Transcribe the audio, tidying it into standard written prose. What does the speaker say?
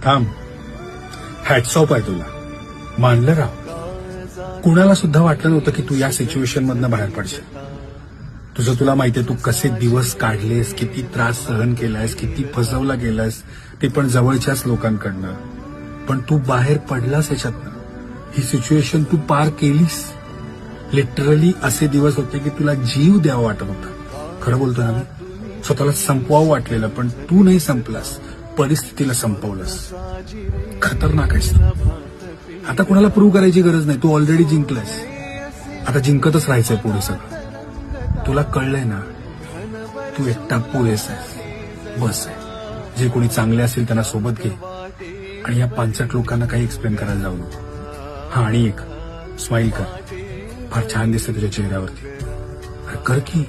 थांब. Hats off आहे तुला. मानलं राव. कुणाला सुद्धा वाटलं नव्हतं की तू या सिच्युएशन मधनं बाहेर पडशील. तुला माहितीये तू कसे दिवस काढलेस, किती त्रास सहन केलायस, किती फसवला गेलास, ते पण जवळच्याच लोकांकडनं. पण तू बाहेर पडलास याच्यातनं. ही सिच्युएशन तू पार केलीस. लिटरली असे दिवस होते की तुला जीव द्यावा वाटत होता. खरं बोलतोय ना मी. स्वतःला संपवावं वाटलेलं, पण तू नाही संपलास, परिस्थितीला संपवलंस. खतरनाक आहेस. आता कुणाला प्रूव्ह करायची गरज नाही. तू ऑलरेडी जिंकलायस. आता जिंकतच राहायचंय पुढे सगळं. तुला कळलंय ना, तू एकटा पुरेस आहेस. बस आहे. जे कोणी चांगले असेल त्यांना सोबत घे आणि या पांचट लोकांना काही एक्सप्लेन करायला जाऊ नको. हा, आणि एक स्माइल कर. फार छान दिसते तुझ्या चेहऱ्यावरती. अरे कर की.